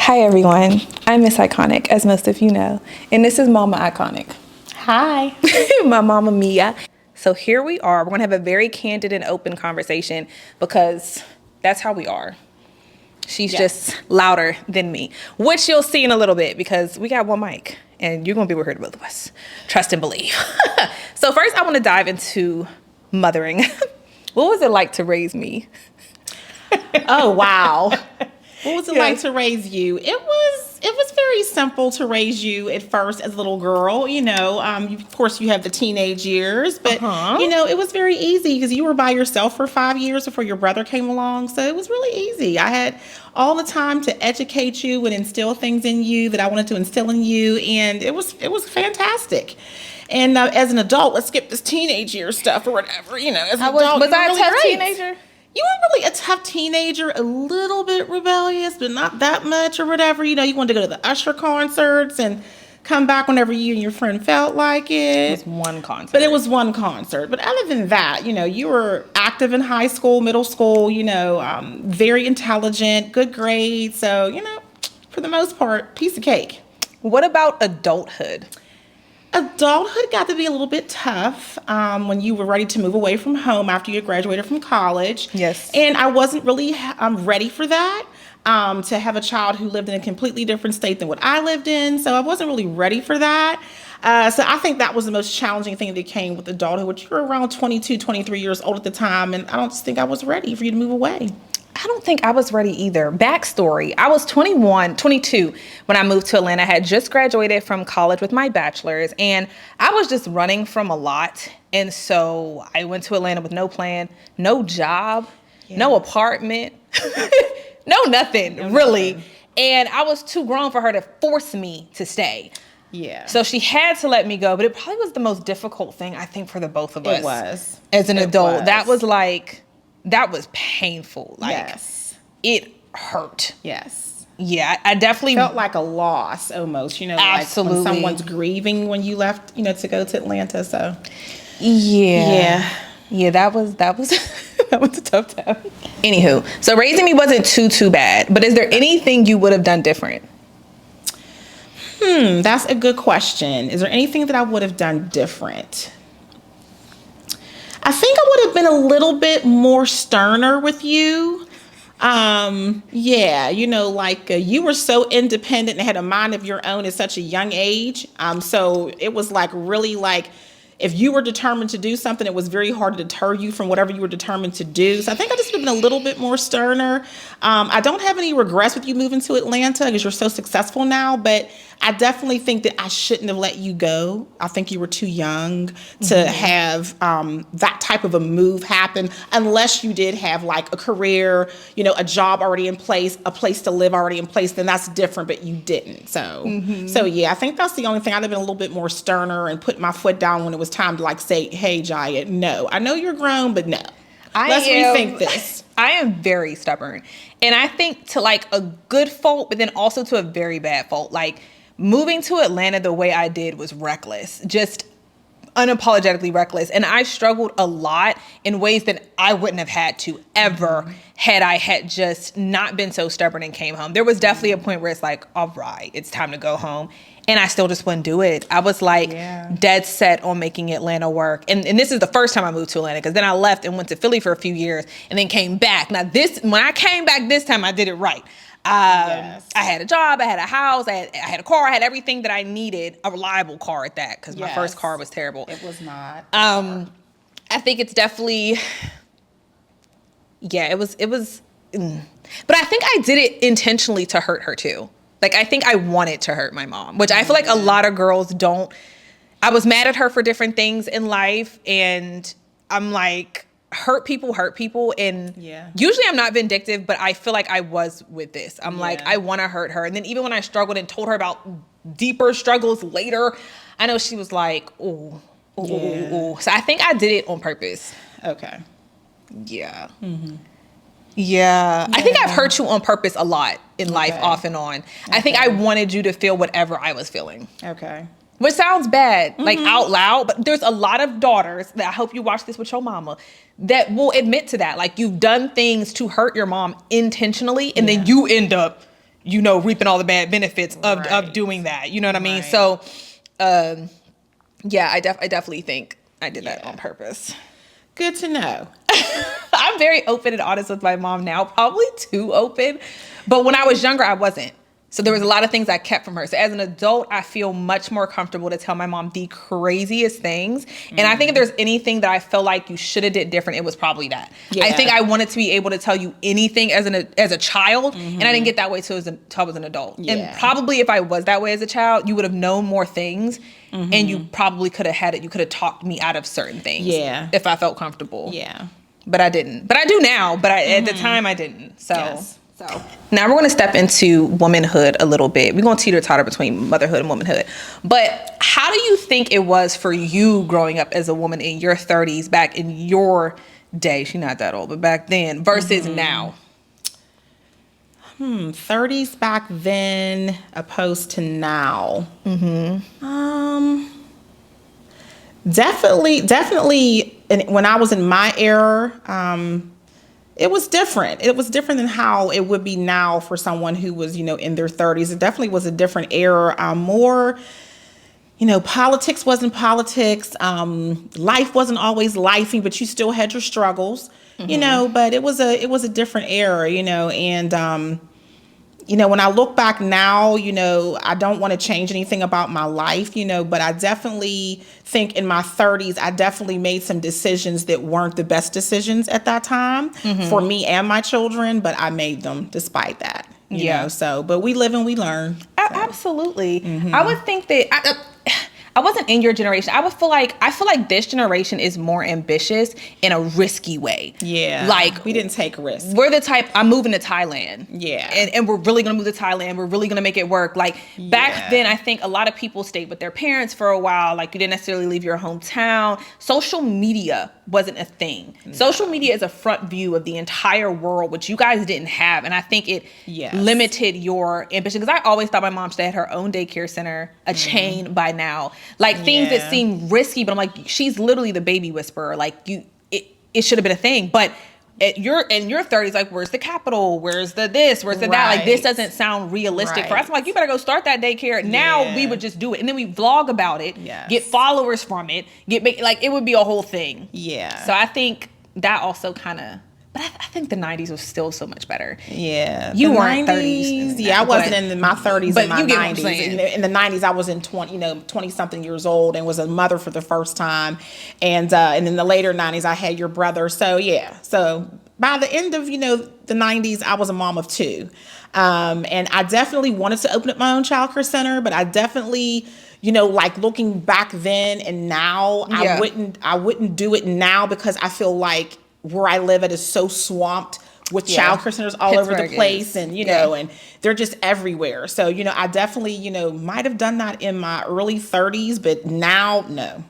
Hi everyone, I'm Miss Iconic, as most of you know, and this is Mama Iconic. Hi. My mama Mia. So here we are, we're gonna have a very candid and open conversation because that's how we are. She's just louder than me, which you'll see in a little bit because we got one mic and you're gonna be able to hear both of us. Trust and believe. So first I wanna dive into mothering. What was it like to raise me? Oh, wow. What was it like to raise you? It was very simple to raise you at first as a little girl. Of course you have the teenage years, but it was very easy because you were by yourself for 5 years before your brother came along. So it was really easy. I had all the time to educate you and instill things in you that I wanted to instill in you, and it was fantastic. And as an adult, let's skip this teenage year stuff or whatever. As an adult, was I a really tough great. teenager? You were really a tough teenager, a little bit rebellious, but not that much or whatever. You wanted to go to the Usher concerts and come back whenever you and your friend felt like it. It was one concert. But it was one concert. But other than that, you were active in high school, middle school, very intelligent, good grades. So, for the most part, piece of cake. What about adulthood? Adulthood got to be a little bit tough when you were ready to move away from home after you graduated from college. Yes. And I wasn't really ready for that, to have a child who lived in a completely different state than what I lived in. So I wasn't really ready for that. So I think that was the most challenging thing that came with adulthood, which you were around 22, 23 years old at the time. And I don't just think I was ready for you to move away. I don't think I was ready either. Backstory, I was 22 when I moved to Atlanta. I had just graduated from college with my bachelor's and I was just running from a lot. And so I went to Atlanta with no plan, no job, no apartment, no nothing, really. Nothing. And I was too grown for her to force me to stay. Yeah. So she had to let me go, but it probably was the most difficult thing, I think, for the both of us. It was. As an adult. That was painful. Yes. It hurt. Yes. Yeah, I definitely felt like a loss almost, absolutely. Like when someone's grieving when you left, to go to Atlanta. So yeah, that was that was a tough time. Anywho, so raising me wasn't too bad, but is there anything you would have done different? That's a good question. Is there anything that I would have done different? I think I would have been a little bit more sterner with you. You were so independent and had a mind of your own at such a young age. So it was really if you were determined to do something, it was very hard to deter you from whatever you were determined to do. So I think I just would have been a little bit more sterner. I don't have any regrets with you moving to Atlanta because you're so successful now, but I definitely think that I shouldn't have let you go. I think you were too young to have that type of a move happen unless you did have a career, a job already in place, a place to live already in place, then that's different, but you didn't. So I think that's the only thing. I'd have been a little bit more sterner and put my foot down when it was time to say, hey, Jaya, no. I know you're grown, but no. Let's rethink this. I am very stubborn. And I think to a good fault, but then also to a very bad fault. Moving to Atlanta the way I did was reckless, just unapologetically reckless. And I struggled a lot in ways that I wouldn't have had to ever had I had just not been so stubborn and came home. There was definitely a point where it's all right, it's time to go home. And I still just wouldn't do it. I was dead set on making Atlanta work. And this is the first time I moved to Atlanta because then I left and went to Philly for a few years and then came back. Now when I came back this time, I did it right. I had a job, I had a house, I had a car, I had everything that I needed, a reliable car at that, because my first car was terrible. It was not. I think it's definitely, it was, but I think I did it intentionally to hurt her too. I think I wanted to hurt my mom, which I feel like a lot of girls don't. I was mad at her for different things in life, and I'm hurt people, and usually I'm not vindictive, but I feel like I was with this. I'm I want to hurt her. And then even when I struggled and told her about deeper struggles later, I know she was ooh. So I think I did it on purpose. Okay. Yeah. Yeah. I think I've hurt you on purpose a lot in life, off and on. I think I wanted you to feel whatever I was feeling. Okay. Which sounds bad, out loud, but there's a lot of daughters that I hope you watch this with your mama that will admit to that. You've done things to hurt your mom intentionally, and then you end up reaping all the bad benefits of Right. doing that. You know what I mean? Right. So, yeah, I definitely think I did that on purpose. Good to know. I'm very open and honest with my mom now, probably too open. But when I was younger, I wasn't. So there was a lot of things I kept from her. So as an adult, I feel much more comfortable to tell my mom the craziest things. And I think if there's anything that I feel like you should have did different, it was probably that. Yeah. I think I wanted to be able to tell you anything as a child, and I didn't get that way till I was an adult. Yeah. And probably if I was that way as a child, you would have known more things, and you probably could have had it. You could have talked me out of certain things. Yeah. If I felt comfortable. Yeah. But I didn't. But I do now. But at the time, I didn't. So. Yes. So now we're going to step into womanhood a little bit. We're going to teeter-totter between motherhood and womanhood. But how do you think it was for you growing up as a woman in your 30s back in your day? She's not that old, but back then versus now. 30s back then opposed to now. Definitely. And when I was in my era, it was different. It was different than how it would be now for someone who was, in their 30s. It definitely was a different era. More, politics wasn't politics. Life wasn't always lifing, but you still had your struggles, but it was a different era, and, when I look back now, I don't want to change anything about my life, but I definitely think in my 30s, I definitely made some decisions that weren't the best decisions at that time for me and my children, but I made them despite that, you know, but we live and we learn. So. Absolutely. I would think that I wasn't in your generation. I feel like this generation is more ambitious in a risky way. Yeah. Like we didn't take risks. We're the type, I'm moving to Thailand. Yeah. And we're really going to move to Thailand. We're really going to make it work. Like back then, I think a lot of people stayed with their parents for a while. Like you didn't necessarily leave your hometown. Social media wasn't a thing. No. Social media is a front view of the entire world, which you guys didn't have. And I think it limited your ambition. Because I always thought my mom should have had her own daycare center, a chain by now. Like things that seem risky, but I'm like, she's literally the baby whisperer. Like it should have been a thing. But in your 30s, like, where's the capital? Where's the this? Where's the that? Like, this doesn't sound realistic for us. I'm like, you better go start that daycare. Now we would just do it. And then we vlog about it, get followers from it, like, it would be a whole thing. Yeah. So I think that also kind of, but I think the 90s was still so much better. Yeah. You weren't 30s. Yeah, I wasn't in my 30s but and my you get 90s. What I'm saying. In the 90s, I was in 20-something years old and was a mother for the first time. And in the later 90s, I had your brother. So, yeah. So by the end of, the 90s, I was a mom of two. And I definitely wanted to open up my own childcare center, but I definitely... like looking back then and now, I wouldn't do it now because I feel like where I live at is so swamped with childcare centers all over the place, and and they're just everywhere. So I definitely might have done that in my early 30s, but now no,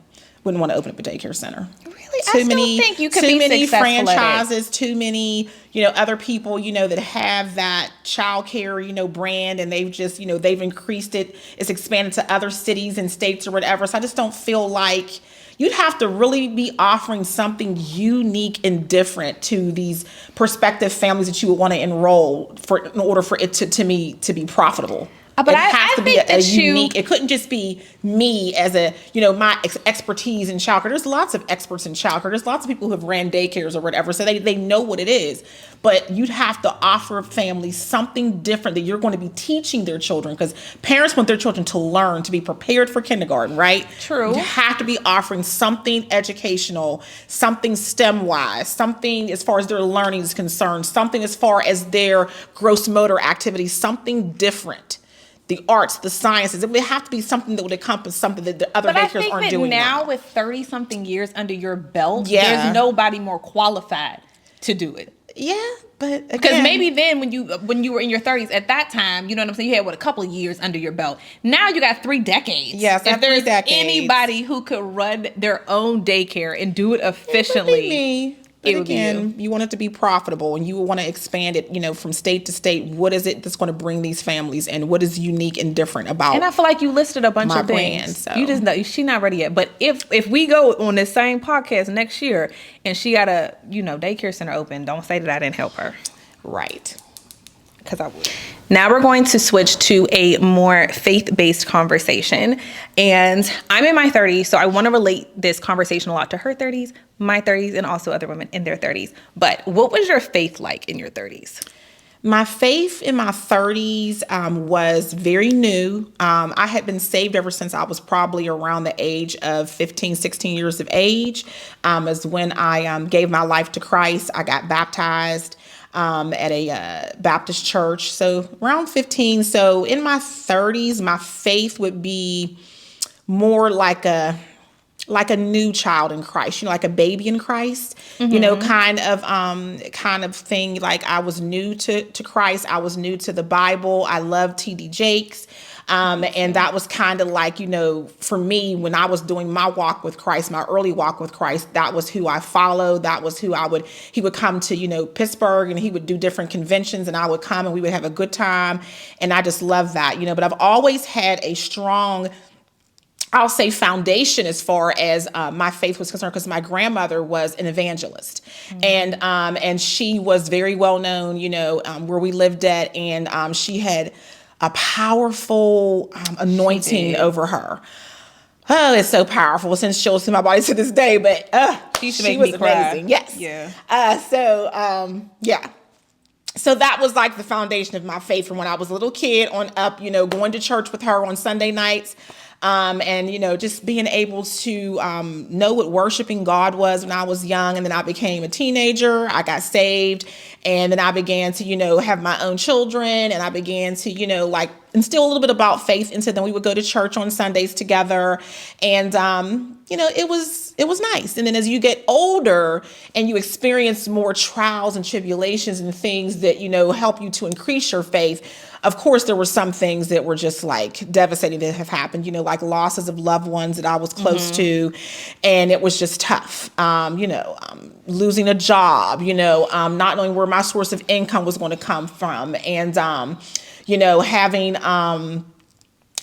wouldn't want to open up a daycare center. I still think you could be successful franchises, too many, other people, that have that childcare, brand, and they've just, they've increased it. It's expanded to other cities and states or whatever. So I just don't feel like you'd have to really be offering something unique and different to these prospective families that you would want to enroll in order for it to be profitable. But it has to be a you... unique. It couldn't just be me as a, my expertise in childcare. There's lots of experts in childcare. There's lots of people who have ran daycares or whatever, so they know what it is. But you'd have to offer families something different that you're going to be teaching their children, because parents want their children to learn, to be prepared for kindergarten, right? True. You have to be offering something educational, something STEM-wise, something as far as their learning is concerned, something as far as their gross motor activities, something different. The arts, the sciences, it would have to be something that would encompass something that the other daycares aren't doing now. With 30-something years under your belt, there's nobody more qualified to do it. Yeah, but because maybe then when you were in your 30s at that time, you know what I'm saying, you had a couple of years under your belt. Now you got 3 decades. Yes, if there's anybody who could run their own daycare and do it efficiently, it would be me. But again, you want it to be profitable, and you want to expand it, from state to state. What is it that's going to bring these families, and what is unique and different about? And I feel like you listed a bunch of things. Brand, so. You just know she's not ready yet. But if we go on this same podcast next year and she got a daycare center open, don't say that I didn't help her. Right. because I would. Now we're going to switch to a more faith-based conversation. And I'm in my 30s, so I want to relate this conversation a lot to her 30s, my 30s, and also other women in their 30s. But what was your faith like in your 30s? My faith in my 30s was very new. I had been saved ever since I was probably around the age of 15, 16 years of age, is when I gave my life to Christ. I got baptized at a Baptist church. So around 15. So in my 30s, my faith would be more like a new child in Christ, like a baby in Christ, kind of thing. Like I was new to Christ. I was new to the Bible. I loved T.D. Jakes. And that was kind of like, for me, when I was doing my walk with Christ, my early walk with Christ, that was who I followed. That was who he would come to, Pittsburgh, and he would do different conventions, and I would come and we would have a good time. And I just love that, but I've always had a strong, I'll say, foundation as far as my faith was concerned, because my grandmother was an evangelist, and she was very well known, where we lived at, and she had a powerful anointing over her. Oh, it's so powerful. Since shows to my body to this day, but she was amazing. Yes. Yeah. So that was like the foundation of my faith from when I was a little kid on up, going to church with her on Sunday nights. And, just being able to know what worshiping God was when I was young. And then I became a teenager. I got saved. And then I began to, have my own children. And I began to, instill a little bit about faith into them. We would go to church on Sundays together. And, it was nice. And then as you get older and you experience more trials and tribulations and things that, help you to increase your faith, of course, there were some things that were just like devastating that have happened, like losses of loved ones that I was close to. And it was just tough, losing a job, not knowing where my source of income was going to come from. And, having,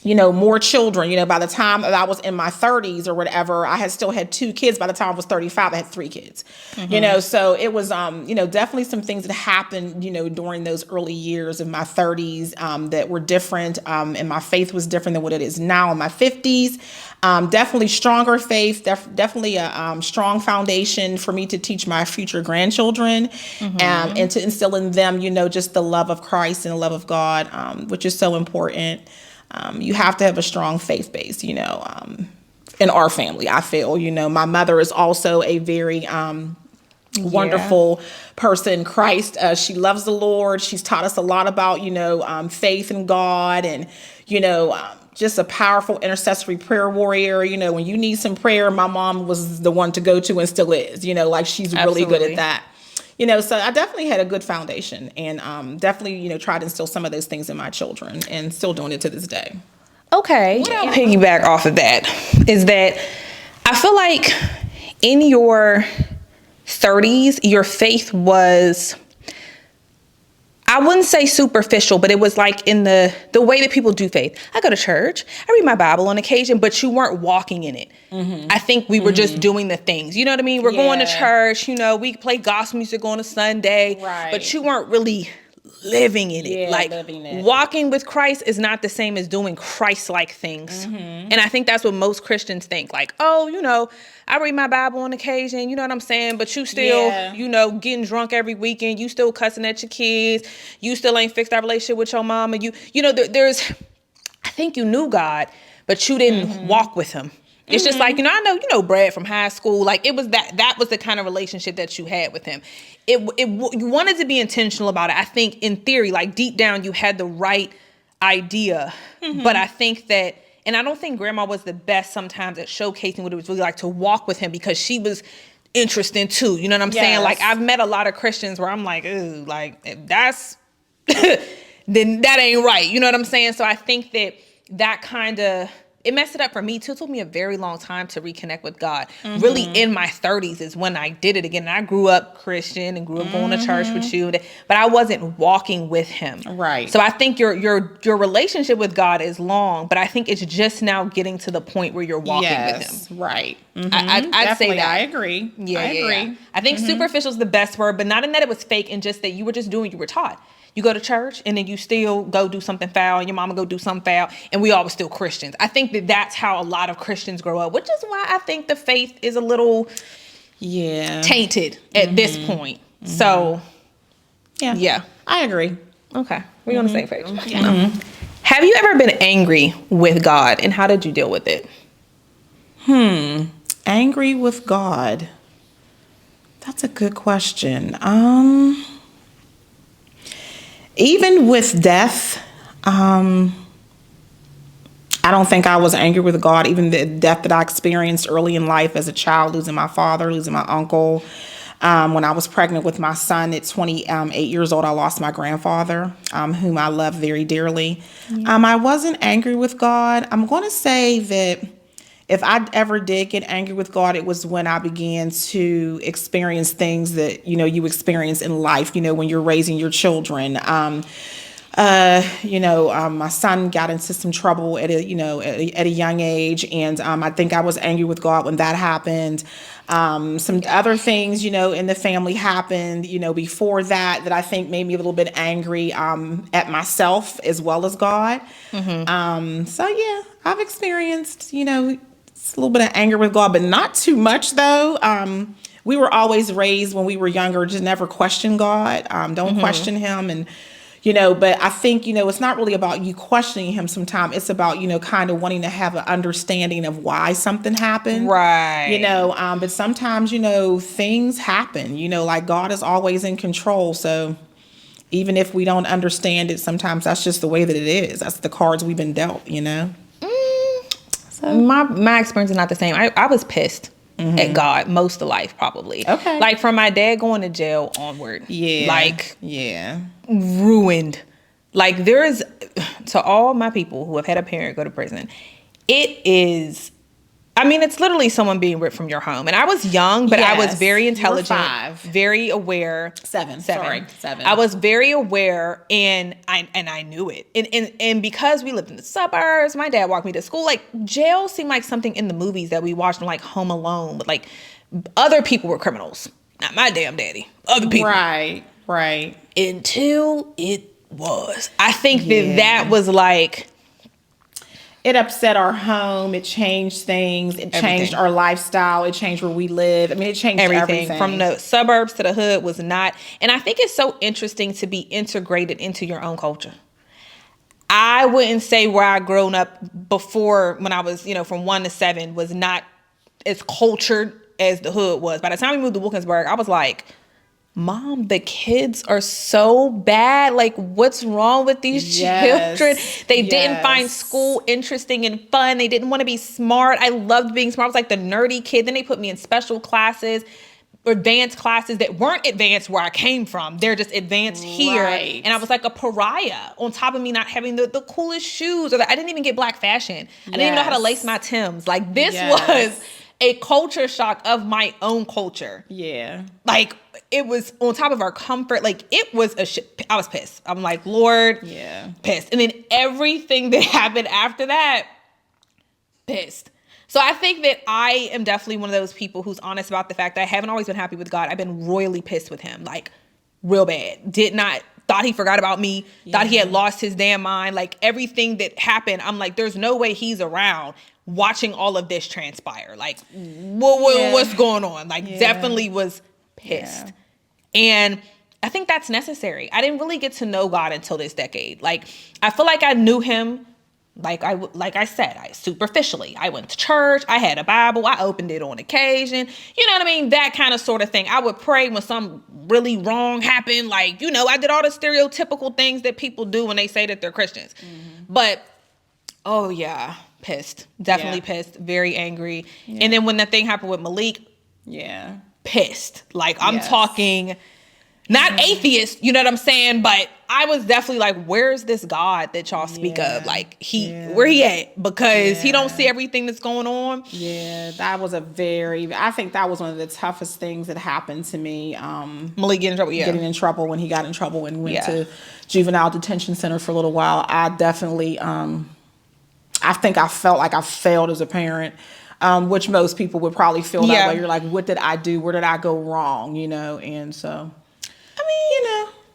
more children, by the time that I was in my 30s or whatever, I had still had 2 kids. By the time I was 35, I had 3 kids, so it was, definitely some things that happened, during those early years of my 30s, that were different. And my faith was different than what it is now in my 50s. Definitely stronger faith, definitely a strong foundation for me to teach my future grandchildren, and to instill in them, just the love of Christ and the love of God, which is so important. You have to have a strong faith base, in our family, I feel. My mother is also a very wonderful person, Christ. She loves the Lord. She's taught us a lot about, faith in God, and, just a powerful intercessory prayer warrior. When you need some prayer, my mom was the one to go to and still is, she's really good at that. So I definitely had a good foundation, and definitely, tried to instill some of those things in my children, and still doing it to this day. Okay. What I'll piggyback off of that is that I feel like in your 30s, your faith was, I wouldn't say superficial, but it was like in the way that people do faith. I go to church, I read my Bible on occasion, but you weren't walking in it. I think we were just doing the things. You know what I mean? We're going to church, we play gospel music on a Sunday, but you weren't really living in it. Living it. Walking with Christ is not the same as doing Christ-like things. And I think that's what most Christians think. Like, I read my Bible on occasion, you know what I'm saying? But you still, getting drunk every weekend. You still cussing at your kids. You still ain't fixed that relationship with your mom. And there's, I think you knew God, but you didn't walk with him. It's just like, I know, Brad from high school. Like, it was that was the kind of relationship that you had with him. You wanted to be intentional about it. I think in theory, like deep down, you had the right idea. But I think that, and I don't think grandma was the best sometimes at showcasing what it was really like to walk with him, because she was interesting too. You know what I'm saying? Like, I've met a lot of Christians where I'm like, ooh, like if that's, then that ain't right. You know what I'm saying? So I think that kind of, it messed it up for me too. It took me a very long time to reconnect with God. Really in my 30s is when I did it again. And I grew up Christian and grew up going to church with you, but I wasn't walking with him. Right. So I think your relationship with God is long, but I think it's just now getting to the point where you're walking with him. Right. I'd say that. I agree. I agree. I think superficial is the best word, but not in that it was fake, and just that you were just doing, you were taught. You go to church and then you still go do something foul and your mama go do something foul and we all were still Christians. I think that that's how a lot of Christians grow up, which is why I think the faith is a little tainted at this point. So, yeah. I agree. Okay. We're on the same page. Yeah. Have you ever been angry with God and how did you deal with it? Angry with God. That's a good question. Even with death, I don't think I was angry with God. Even the death that I experienced early in life as a child, losing my father, losing my uncle. When I was pregnant with my son at 28 years old, I lost my grandfather, whom I love very dearly. I wasn't angry with God. I'm going to say that if I ever did get angry with God, it was when I began to experience things that, you experience in life, when you're raising your children. My son got into some trouble at a young age. And I think I was angry with God when that happened. Some other things, in the family happened, before that I think made me a little bit angry at myself as well as God. So yeah, I've experienced, a little bit of anger with God, but not too much though. We were always raised when we were younger, just never question God. Don't question him. And, but I think, it's not really about you questioning him sometimes. It's about, kind of wanting to have an understanding of why something happened. Right. But sometimes, things happen, like God is always in control. So even if we don't understand it, sometimes that's just the way that it is. That's the cards we've been dealt, So my experience is not the same. I was pissed at God most of life, probably. Okay. Like from my dad going to jail onward. Yeah. Like yeah. ruined. Like there is, to all my people who have had a parent go to prison, it's literally someone being ripped from your home. And I was young, but I was Yes. very You were intelligent, 5. very aware. Seven. I was very aware and I knew it. And because we lived in the suburbs, my dad walked me to school. Like jail seemed like something in the movies that we watched, like Home Alone, but like other people were criminals. Not my damn daddy. Other people. Right. Until it was. I think that was like, it upset our home. It changed things. It changed our lifestyle. It changed where we live. It changed everything. From the suburbs to the hood was not. And I think it's so interesting to be integrated into your own culture. I wouldn't say where I grown up before when I was, from 1 to 7 was not as cultured as the hood was. By the time we moved to Wilkinsburg, I was like, Mom, the kids are so bad. Like, what's wrong with these children? They didn't find school interesting and fun. They didn't want to be smart. I loved being smart. I was like the nerdy kid. Then they put me in special classes, advanced classes that weren't advanced where I came from. They're just advanced here. Right. And I was like a pariah on top of me not having the coolest shoes. I didn't even get black fashion. I didn't even know how to lace my Timbs. Like, this was a culture shock of my own culture. Yeah. Like, it was on top of our comfort. Like, it was I was pissed. I'm like, Lord, pissed. And then everything that happened after that, pissed. So I think that I am definitely one of those people who's honest about the fact that I haven't always been happy with God. I've been royally pissed with him, like real bad. Thought he forgot about me, thought he had lost his damn mind. Like, everything that happened, I'm like, there's no way he's around watching all of this transpire. Like, what's going on? Like, definitely was pissed. And I think that's necessary. I didn't really get to know God until this decade. Like, I feel like I knew him, like I said, superficially. I went to church. I had a Bible. I opened it on occasion. You know what I mean? That kind of sort of thing. I would pray when something really wrong happened. Like, I did all the stereotypical things that people do when they say that they're Christians. But, oh yeah, pissed. Definitely pissed. Very angry. And then when the thing happened with Malik, pissed. Like, I'm talking, not atheist, you know what I'm saying? But I was definitely like, where's this God that y'all speak of? Like, where he at? Because he don't see everything that's going on. Yeah, that was I think that was one of the toughest things that happened to me. Malik getting in trouble, Getting in trouble when he got in trouble and went to juvenile detention center for a little while. I definitely, I think I felt like I failed as a parent. Which most people would probably feel that way. You're like, what did I do? Where did I go wrong? And so,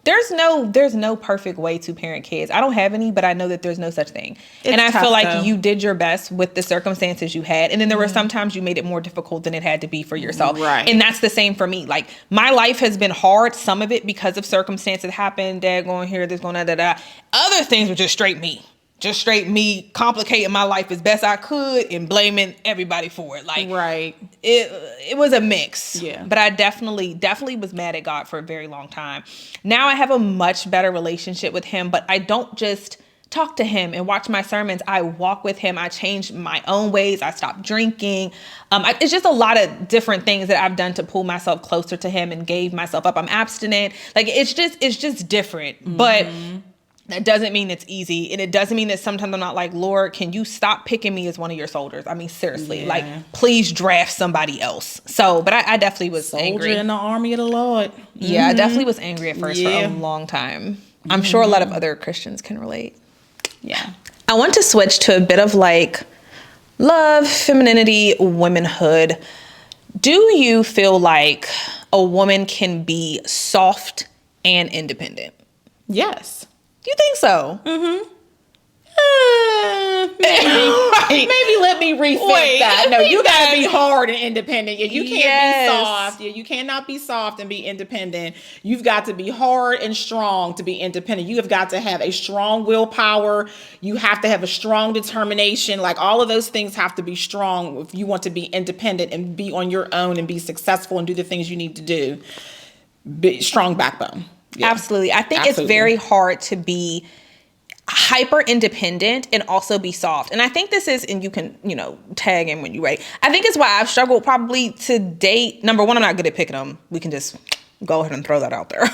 there's no perfect way to parent kids. I don't have any, but I know that there's no such thing. And I tough, feel like though. you did your best with the circumstances you had. And then there were sometimes you made it more difficult than it had to be for yourself. Right. And that's the same for me. Like, my life has been hard, some of it because of circumstances that happened, dad going here, this going da. Other things were just straight me. Just straight me complicating my life as best I could and blaming everybody for it. Like, Right. it was a mix. Yeah. But I definitely was mad at God for a very long time. Now I have a much better relationship with him, but I don't just talk to him and watch my sermons. I walk with him. I change my own ways. I stopped drinking. It's just a lot of different things that I've done to pull myself closer to him and gave myself up. I'm abstinent. Like, it's just different. But that doesn't mean it's easy. And it doesn't mean that sometimes I'm not like, Lord, can you stop picking me as one of your soldiers? I mean, seriously, like, please draft somebody else. So, but I definitely was angry. Soldier in the army of the Lord. Yeah, I definitely was angry at first for Yeah. a long time. I'm sure a lot of other Christians can relate. Yeah. I want to switch to a bit of like love, femininity, womanhood. Do you feel like a woman can be soft and independent? Yes. Do you think so? Maybe. Right. Maybe let me rethink Wait, that. let No, me you gotta back- be hard and independent. Yeah, you can't Yes. be soft. Yeah, you cannot be soft and be independent. You've got to be hard and strong to be independent. You have got to have a strong willpower. You have to have a strong determination. Like, all of those things have to be strong if you want to be independent and be on your own and be successful and do the things you need to do. Strong backbone. Yeah. Absolutely. I think Absolutely. it's very hard to be hyper independent and also be soft. And I think this is, and you can, tag in when you're ready. I think it's why I've struggled probably to date. Number one, I'm not good at picking them. We can just go ahead and throw that out there.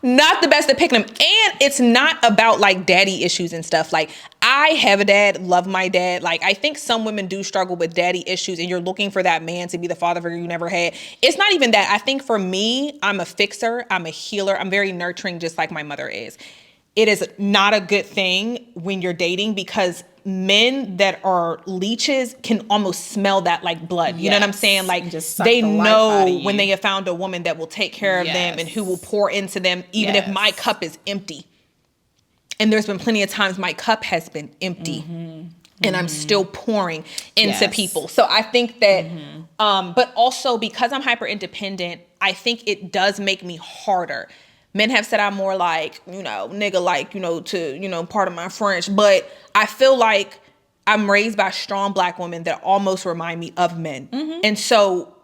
Not the best at picking them. And it's not about like daddy issues and stuff. Like, I have a dad, love my dad. Like, I think some women do struggle with daddy issues and you're looking for that man to be the father figure you never had. It's not even that. I think for me, I'm a fixer. I'm a healer. I'm very nurturing, just like my mother is. It is not a good thing when you're dating because men that are leeches can almost smell that like blood. You know what I'm Yes. saying? Like, Just suck they the life know out of you. when they have found a woman that will take care of them and who will pour into them, even if Yes. my cup is empty. And there's been plenty of times my cup has been empty and I'm still pouring into Yes. people. So I think that, but also because I'm hyper independent, I think it does make me harder. Men have said I'm more like, nigga, like, to, pardon my French, but I feel like I'm raised by strong black women that almost remind me of men. And so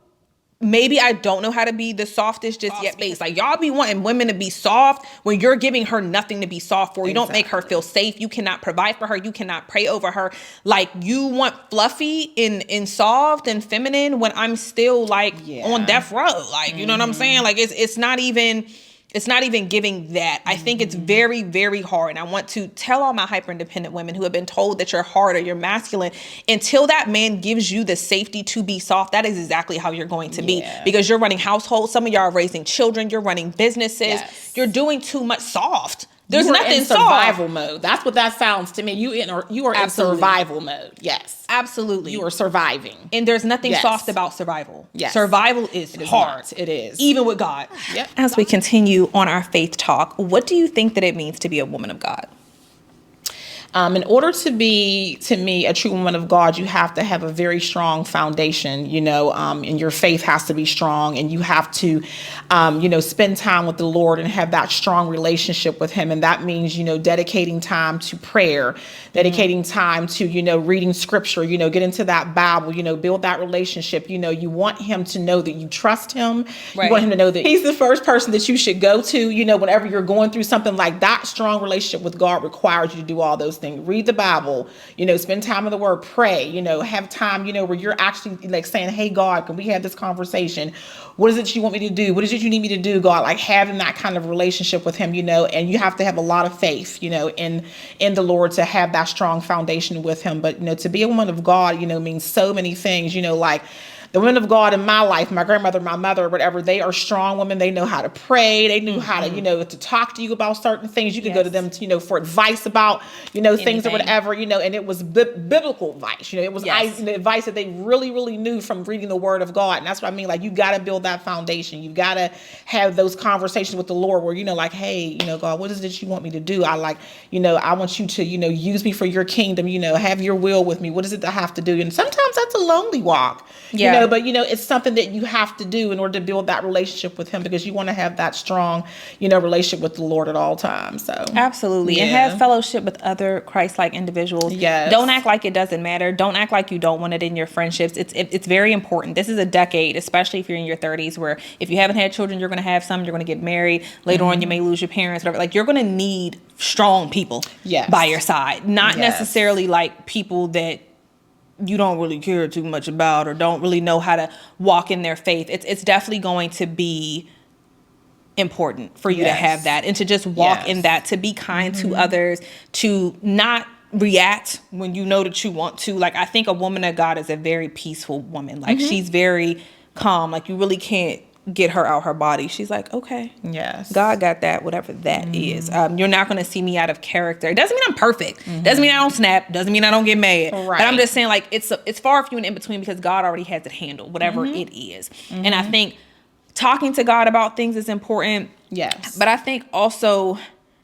maybe I don't know how to be the softest just yet base. Like, y'all be wanting women to be soft when you're giving her nothing to be soft for. You don't make her feel safe. You cannot provide for her. You cannot pray over her. Like, you want fluffy and soft and feminine when I'm still like on death row. Like, you know what I'm saying? Like, it's not even giving that. I think it's very, very hard. And I want to tell all my hyper independent women who have been told that you're hard or you're masculine, until that man gives you the safety to be soft, that is exactly how you're going to be. Because you're running households. Some of y'all are raising children. You're running businesses. Yes. You're doing too much soft. There's You are nothing in survival mode. That's what that sounds to me. You are in Absolutely. survival mode. Yes. Absolutely. You are surviving. And there's nothing Yes. soft about survival. Yes. Survival is hard. not. It is. Even with God. Yep. As we continue on our faith talk, what do you think that it means to be a woman of God? In order to be, to me, a true woman of God, you have to have a very strong foundation, and your faith has to be strong, and you have to, spend time with the Lord and have that strong relationship with him. And that means, dedicating time to prayer, dedicating time to, reading scripture, get into that Bible, build that relationship. You want him to know that you trust him. Right. You want him to know that he's the first person that you should go to, whenever you're going through something like that. Strong relationship with God requires you to do all those things. Read the Bible, spend time in the word, pray, have time, where you're actually like saying, hey, God, can we have this conversation? What is it you want me to do? What is it you need me to do, God? Like, having that kind of relationship with him, and you have to have a lot of faith, in the Lord to have that strong foundation with him. But, to be a woman of God, means so many things, like, the women of God in my life, my grandmother, my mother, whatever, they are strong women. They know how to pray. They knew how to, to talk to you about certain things. You could go to them, for advice about, things or whatever, and it was biblical advice. It was advice that they really, really knew from reading the Word of God. And that's what I mean. Like, you got to build that foundation. You got to have those conversations with the Lord where, like, hey, God, what is it you want me to do? I want you to, use me for your kingdom, have your will with me. What is it that I have to do? And sometimes that's a lonely walk, but it's something that you have to do in order to build that relationship with him, because you want to have that strong, relationship with the Lord at all times. So absolutely. And have fellowship with other Christ-like individuals. Yes. Don't act like it doesn't matter. Don't act like you don't want it in your friendships. It's very important. This is a decade, especially if you're in your 30s, where if you haven't had children, you're going to have some, you're going to get married. Later on, you may lose your parents, whatever. Like, you're going to need strong people by your side. Not necessarily like people that you don't really care too much about or don't really know how to walk in their faith. It's definitely going to be important for you to have that, and to just walk in that, to be kind to others, to not react when you know that you want to. Like, I think a woman of God is a very peaceful woman. Like, she's very calm. Like, you really can't get her out her body. She's like, okay, God got that, whatever that is. You're not going to see me out of character. It doesn't mean I'm perfect. Doesn't mean I don't snap. Doesn't mean I don't get mad. But I'm just saying, like, it's far few and in between, because God already has it handled, whatever it is. And I think talking to God about things is important. Yes. But I think also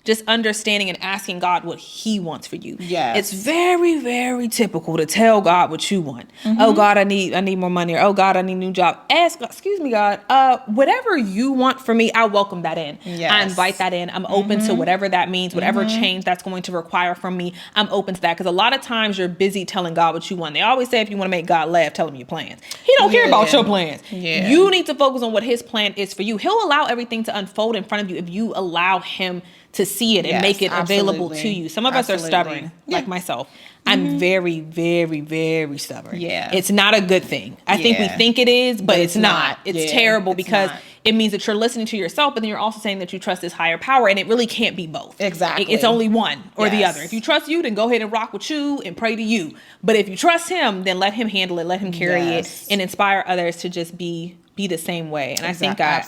just understanding and asking God what he wants for you. Yes. It's very, very typical to tell God what you want. Oh, God, I need more money. Or, oh, God, I need a new job. Ask God, excuse me, God, whatever you want for me, I welcome that in. Yes. I invite that in. I'm open to whatever that means, whatever change that's going to require from me. I'm open to that. Because a lot of times you're busy telling God what you want. They always say, if you want to make God laugh, tell him your plans. He don't care about your plans. Yeah. You need to focus on what his plan is for you. He'll allow everything to unfold in front of you if you allow him to see it and make it available to you. Some of us are stubborn, like myself. I'm very, very, very stubborn. Yeah. It's not a good thing. I think we think it is, but it's not. It's terrible, because it means that you're listening to yourself, but then you're also saying that you trust this higher power, and it really can't be both. Exactly. It's only one or the other. If you trust you, then go ahead and rock with you and pray to you. But if you trust him, then let him handle it, let him carry it, and inspire others to just be the same way. And I think I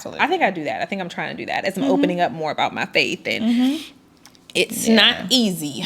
do that. I think I'm trying to do that as I'm opening up more about my faith. And it's not easy,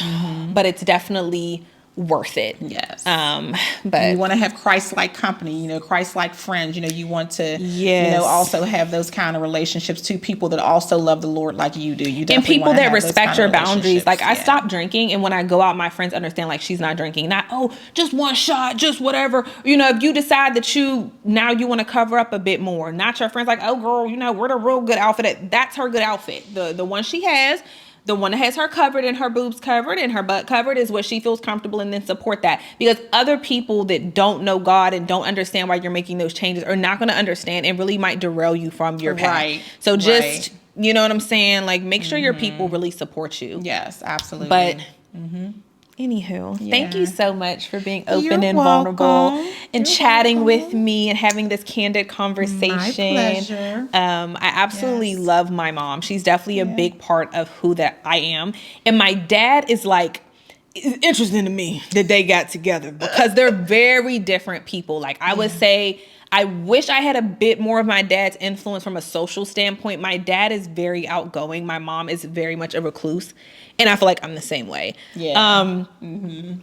but it's definitely worth it. Yes. But you want to have Christ-like company, Christ-like friends. You want to, also have those kind of relationships to people that also love the Lord like you do. You and people that respect your boundaries. Like, I stopped drinking, and when I go out, my friends understand, like, she's not drinking. Not, oh, just one shot, just whatever. If you decide that you want to cover up a bit more, not your friends like, oh, girl, we're the real good outfit. That's her good outfit. The one she has. The one that has her covered and her boobs covered and her butt covered is what she feels comfortable in, then support that. Because other people that don't know God and don't understand why you're making those changes are not going to understand, and really might derail you from your path. Right. So just, you know what I'm saying? Like, make sure your people really support you. Yes, absolutely. But anywho, thank you so much for being open You're and welcome. vulnerable and chatting with me and having this candid conversation. My pleasure. I absolutely love my mom. She's definitely a big part of who that I am. And my dad is like, it's interesting to me that they got together, because they're very different people. Like, I would say, I wish I had a bit more of my dad's influence from a social standpoint. My dad is very outgoing. My mom is very much a recluse. And I feel like I'm the same way. Yeah.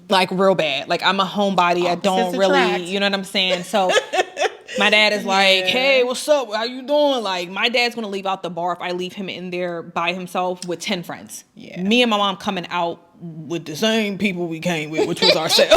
Like, real bad. Like, I'm a homebody. I don't really, you know what I'm saying? So my dad is like, hey, what's up? How you doing? Like, my dad's going to leave out the bar if I leave him in there by himself with 10 friends. Yeah. Me and my mom coming out with the same people we came with, which was ourselves.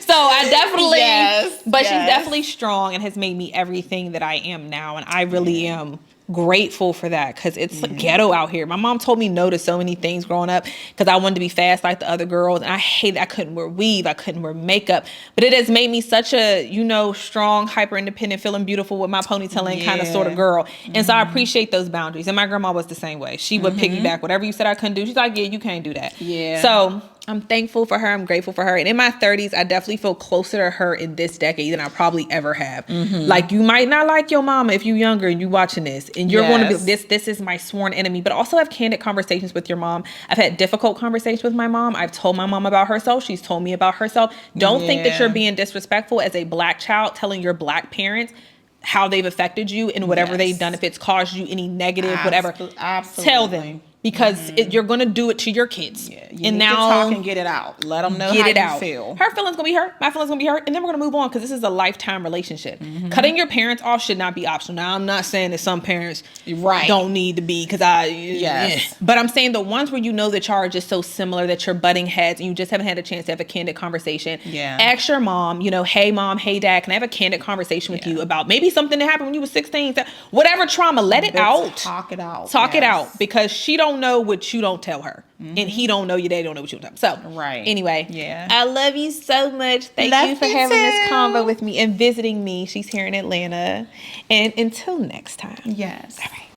So I definitely, but she's definitely strong and has made me everything that I am now. And I really am grateful for that, because it's ghetto out here. My mom told me no to so many things growing up because I wanted to be fast like the other girls, and I hate I couldn't wear weave, I couldn't wear makeup, but it has made me such a strong, hyper independent, feeling beautiful with my ponytail and kind of sort of girl. And so I appreciate those boundaries. And my grandma was the same way. She would piggyback whatever you said I couldn't do. She's like, yeah, you can't do that. So I'm thankful for her. I'm grateful for her. And in my 30s, I definitely feel closer to her in this decade than I probably ever have. Like, you might not like your mama if you're younger and you watching this, and you're going to be this is my sworn enemy. But also have candid conversations with your mom. I've had difficult conversations with my mom. I've told my mom about herself. She's told me about herself. Don't think that you're being disrespectful as a Black child, telling your Black parents how they've affected you and whatever they've done. If it's caused you any negative, whatever, tell them. Because you're going to do it to your kids. You and need now to talk and get it out. Let them know how you feel. Her feelings going to be hurt. My feelings going to be hurt. And then we're going to move on because this is a lifetime relationship. Cutting your parents off should not be optional. Now, I'm not saying that some parents don't need to be because But I'm saying the ones where you know that y'all are just so similar that you're butting heads and you just haven't had a chance to have a candid conversation. Ask your mom, hey, mom, hey, dad, can I have a candid conversation with you about maybe something that happened when you were 16? Whatever trauma, let it out. Talk it out. Talk it out because she don't know what you don't tell her, and he don't know your dad don't know what you don't tell him. So anyway, I love you so much. Thank you for having this convo with me and visiting me. She's here in Atlanta, and until next time. Yes. Bye-bye.